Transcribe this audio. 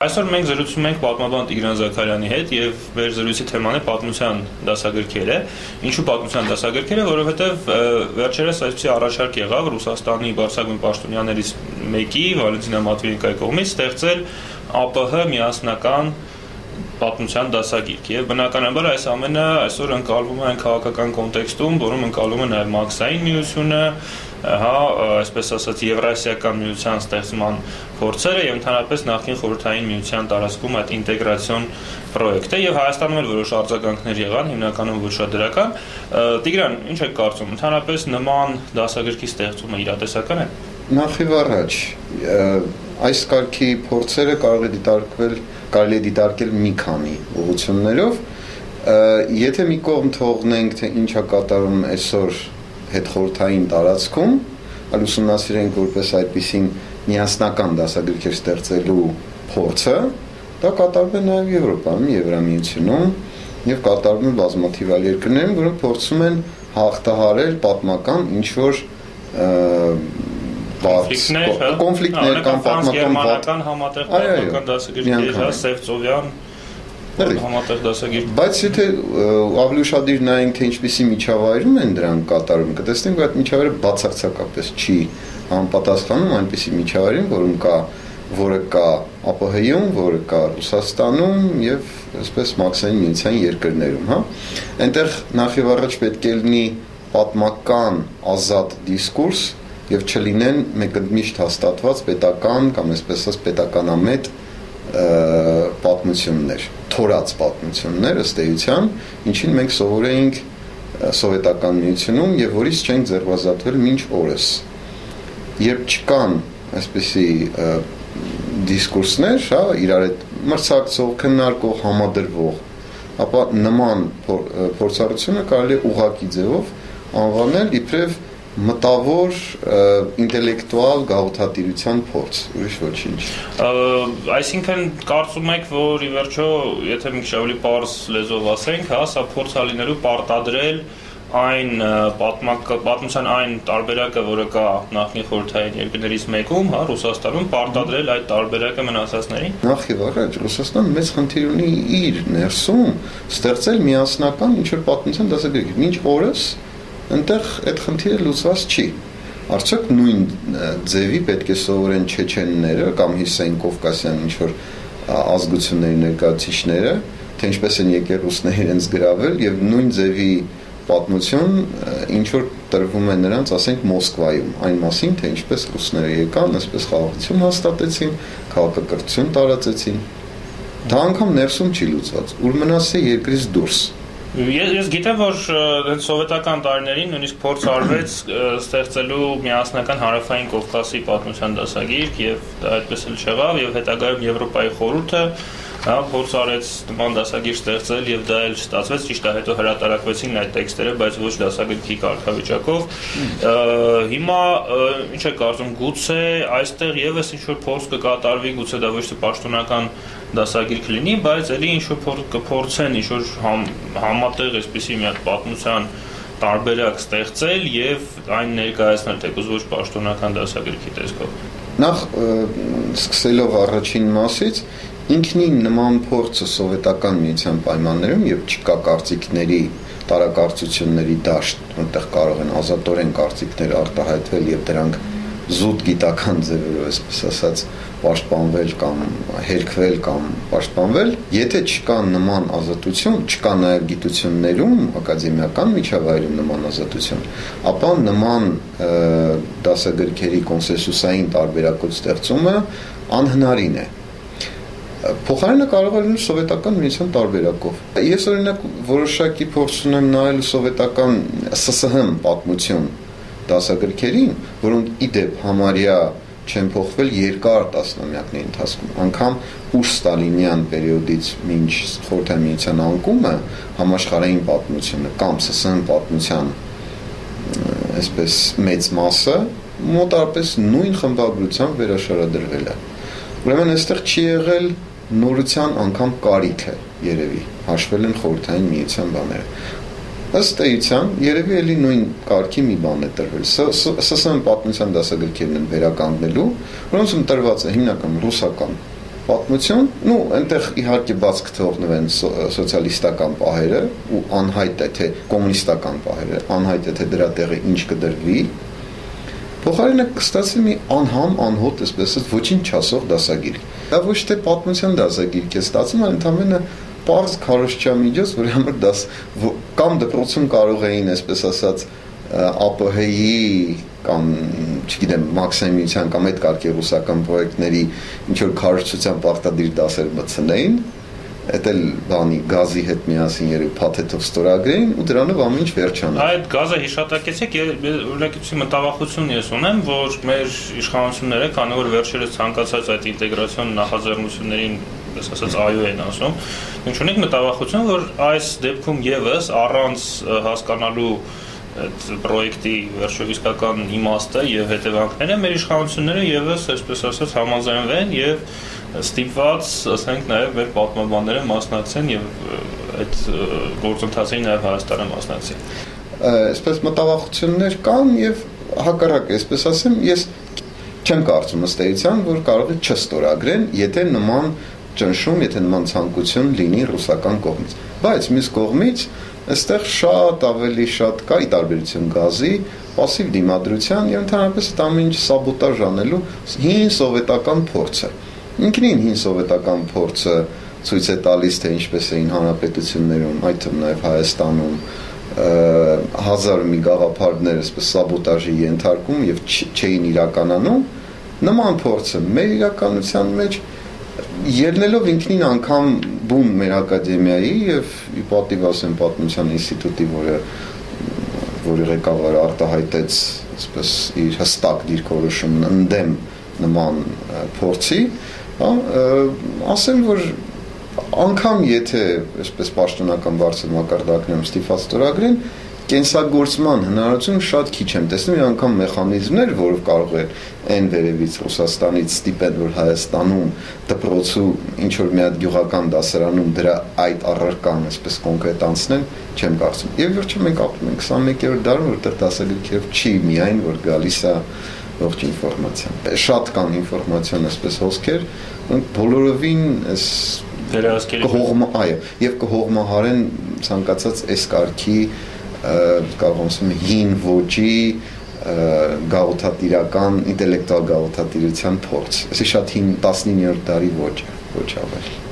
Այսօր մենք զրուցում ենք պատմաբան Տիգրան Զաքարյանի հետ եւ մեր զրույցի թեման է պատմության դասագրքերը։ Ինչու պատմության դասագրքերը, որովհետեւ վերջերս այսպիսի առաջարկ եղավ Ռուսաստանի բարձրագույն պաշտոնյաներից մեկի Վալենտինա Մատվիենկոյի կողմից ստեղծել ԱՊՀ միասնական պատմության դասագիրք եւ բնականաբար այս ամենը այսօր ընկալվում է այն քաղաքական կոնտեքստում, որում ընկալվում է նաեւ Մաքսային միությունը, այսպես ասած Եվրասիական միության ստեղծման փորձերը եւ ընդհանրապես նախկին խորհրդային միության տարածքում այդ ինտեգրացիոն պրոյեկտը եւ Հայաստանում էլ որոշ արձագանքներ եղան, հիմնականում ոչ շատ դրական։ Տիգրան, ինչ եք կարծում, ընդհանրապես նման դասագրքի ստեղծումը իրատեսական է։ Նախ եւ առաջ այս կարգի փորձերը կարելի է դիտարկել մի քանի ուղղություններով։ Եթե մի կողմ թողնենք, թե ինչ է կատարում այսօր հետխորհրդային տարածքում, այլ ուսումնասիրենք որպես այդպիսին միասնական դասագրքեր ստեղծելու փորձը, դա կատարվում է նաև Եվրոպայում, Եվրամիությունում եւ կատարվում է բազմաթիվ այլ երկրներում, որոնք փորձում են հաղթահարել պատմական ինչ-որ կոնֆլիկտներ կամ պատմական համատեղ պատմական դասագրքեր, Սևծովյան համատեղ դասագիր։ Բայց եթե ավելի ուշադիր նայենք, թե ինչպիսի միջավայրում են դրանք կատարում, կտեսնենք, որ այդ միջավայրը բացարձակապես չի համապատասխանում այնպիսի միջավայրին, որը կա ԱՊՀ-ում, որը կա Ռուսաստանում եւ այսպես Մաքսային միության երկրներում, Այնտեղ նախ եւ առաջ պետք է լինի պատմական ազատ դիսկուրս եւ չլինեն մեկընդմիշտ հաստատված պետական կամ այսպես ասած պետականամետ պատմություններ, թորած պատմություններ ըստ էության, ինչին մենք սովոր էինք սովետական միությունում եւ որից չենք ձերբազատվել մինչ օրս։ Երբ չկան այսպիսի դիսկուրսներ, իրար հետ մրցակցող, քննարկող, համադրվող, ապա նման փորձառությունը կարելի է ուղղակի ձևով անվանել իբրև մտավոր ինտելեկտուալ գաղութատիրության փորձ, ուրիշ ոչինչ։ Այսինքն կարծում եք, որ ի վերջո, եթե մի քիչ ավելի պարզ լեզվով ասենք, սա փորձ է լինելու պարտադրել այն պատմության այն տարբերակը, որը կա նախկին խորհրդային երկրներից մեկում, Ռուսաստանում, պարտադրել այդ տարբերակը մնացածներին։ Նախ եւ առաջ Ռուսաստանը մեծ խնդիր ունի իր ներսում ստեղծել միասնական ինչ-որ պատմության դասագրքեր։ Մինչ օրս այնտեղ այդ խնդիրը լուծված չի։ Արդյոք նույն ձևի պետք է սովորեն չեչենները կամ Հիսային Կովկասյան ինչ-որ ազգությունների ներկայացուցիչները, թե ինչպես են եկել ռուսները իրենց գրավել եւ նույն ձևի պատմություն ինչ որ տրվում է նրանց, ասենք Մոսկվայում, այն մասին, թե ինչպես ռուսները եկան, այսպես խաղաղություն հաստատեցին, քաղաքակրթություն տարածեցին։ Դա անգամ ներսում չի լուծված, ուր մնաց է երկրից դուրս։ Ես գիտեմ, որ սովետական տարիներին նույնիսկ փորձ արվեց ստեղծելու միասնական հարավային Կովկասի պատմության դասագիրք եւ դա այդպես էլ չեղավ եւ հետագայում Եվրոպայի խորհուրդը փորձ արեց նման դասագիր ստեղծել եւ դա էլ չստացվեց, ճիշտ է, հետո հրատարակվեցին այդ տեքստերը, բայց ոչ դասագրքի կարգավիճակով։ Հիմա ինչ է կարծում, գուցե այստեղ եւս ինչ որ փորձ կկատարվի, գուցե դա ոչ թե պաշտոնական դասագիրք լինի, բայց ելի ինչ որ կփորձեն ինչ որ համատեղ այսպիսի մի հատ պատմության տարբերակ ստեղծել եւ այն ներկայացնել թեկուզ ոչ պաշտոնական դասագրքի տեսքով։ Նախ սկսելով առաջին մասից, ինքնին նման փորձը սովետական միության պայմաններում եւ չկա կարծիքների տարակարծությունների դաշտ, որտեղ կարող են ազատորեն կարծիքներ արտահայտվել եւ դրանք զուտ գիտական ձևերով, այսպես ասած, պաշտպանվել կամ հերքվել կամ պաշտպանվել, եթե չկա նման ազատություն, չկա նաև գիտություններում, ակադեմիական միջավայրում նման ազատություն, ապա նման դասագրքերի կոնսենսուսային տարբերակոց ստեղծումը անհնարին է։ Փոխարենը կարող է լինել սովետական միության տարբերակով։ Ես օրինակ որոշակի փորձ ունեմ նայել սովետական ՍՍՀ պատմություն դասագրքերին, որոնք իդեպ համարյա չեն փոխվել երկար տասնամյակների ընթացքում, անգամ ուշ ստալինյան պերիոդից մինչ խորհրդային միության անկումը համաշխարհային պատմությունը կամ ՍՍՀ պատմության այսպես մեծ մասը մոտավորապես նույն խմբագրությամբ վերաշարադրվել է։ Ուրեմն այստեղ չի եղել նորության անգամ կարիքը, երևի հաշվել են խորհրդային միության բաները։ Ըստ էության, երևի էլի նույն կարգի մի բան է տրվել։ ՍՍՀ պատմության դասագրքերն են վերականգնելու, որոնցում տրված է հիմնական ռուսական պատմություն, այնտեղ իհարկե բաց կթողնվեն սոցիալիստական պահերը ու անհայտ է թե կոմունիստական պահերը, անհայտ է թե դրա տեղը ինչ կդրվի։ Փոխարենը կստացվի մի անհամ, անհոտ, այսպես ասած, ոչինչ չասող դասագիր։ Դա ոչ թե պատմության դասագիրք է ստացվում, այլ ընդհանրապես պարզ քարոզչամիջոց, որի համար կամ դպրոցում կարող էին, այսպես ասած, ԱՊՀ-ի կամ, չգիտեմ, մաքսիմիության կամ այդ կարգի ռուսական պրոյեկտների ինչ որ քարոզչության պարտադիր դասեր մտցնեին, այդ էլ բանի գազի հետ միասին երբ փաթեթով ստորագրեին ու դրանով ամեն ինչ վերջանա։ Այդ գազը հիշատակեցեք, օրինակի մտավախություն ես ունեմ, որ մեր իշխանությունները, քանի որ վերջերս ցանկացած այդ ինտեգրացիոն նախաձեռնություններին, ասած այո են ասում, ինչ ունենք մտավախություն, որ այս դեպքում եւս առանց հասկանալու այդ պրոյեկտի վերջույթական իմաստը եւ հետևանքները մեր իշխանությունները եւս այսպես ասած համաձայնվեն եւ ստիպված, ասենք, նաեւ մեր պատմաբանները մասնակցեն եւ այդ գործընթացին նաեւ Հայաստանը մասնակցի։ Այսպես մտավախություններ կան եւ հակառակ, այսպես ասեմ, ես չեմ կարծում ըստ էության, որ կարող է չստորագրեն, եթե նման ճնշում, եթե նման ցանկություն լինի ռուսական կողմից։ Բայց մյուս կողմից այստեղ շատ ավելի շատ կա ի տարբերություն գազի, пассив դիմադրության եւ ընդհանրապես այդ ամեն ինչ սաբոտաժ անելու հին սովետական փորձը։ Ինքնին հին սովետական փորձը ցույց է տալիս, թե ինչպես էին հանրապետություններում, այդ թվում նաեւ Հայաստանում հազար մի գաղափարներ այսպես սաբոտաժի ենթարկում եւ չէին իրականանում, նման փորձը մեր իրականության մեջ ելնելով ինքնին անգամ բուն մեր ակադեմիայի եւ ի պատիվ ասեմ պատմության ինստիտուտի, որի ղեկավարը արտահայտեց այսպես իր հստակ դիրքորոշումն ընդդեմ նման փորձի, ասեմ, որ անգամ եթե այսպես պաշտոնական բարձր մակարդակներում ստիպված ստորագրեն, կենսագործման հնարավորություն շատ քիչ եմ տեսնում, անգամ մեխանիզմներ, որով կարող է այն վերևից Ռուսաստանից ստիպեն, որ Հայաստանում դպրոցու ինչ որ մի հատ գյուղական դասարանում դրա այդ առարկան այսպես կոնկրետացնեն, չեմ կարծում։ Եվ վերջում մենք ապրում ենք 21-րդ դարում, որտեղ դասագրքերով չի միայն որ գալիս է ողջ ինֆորմացիան։ Շատ կան ինֆորմացիոն այսպես հոսքեր, բոլորովին այս կհողմա, այո, եւ կհողմահարեն ցանկացած այս կարգի կարող ասեմ հին ոճի գաղութատիրական ինտելեկտուալ գաղութատիրության փորձ։ Այսինքն շատ հին 19-րդ դարի ոճ է, ոչ ավելի։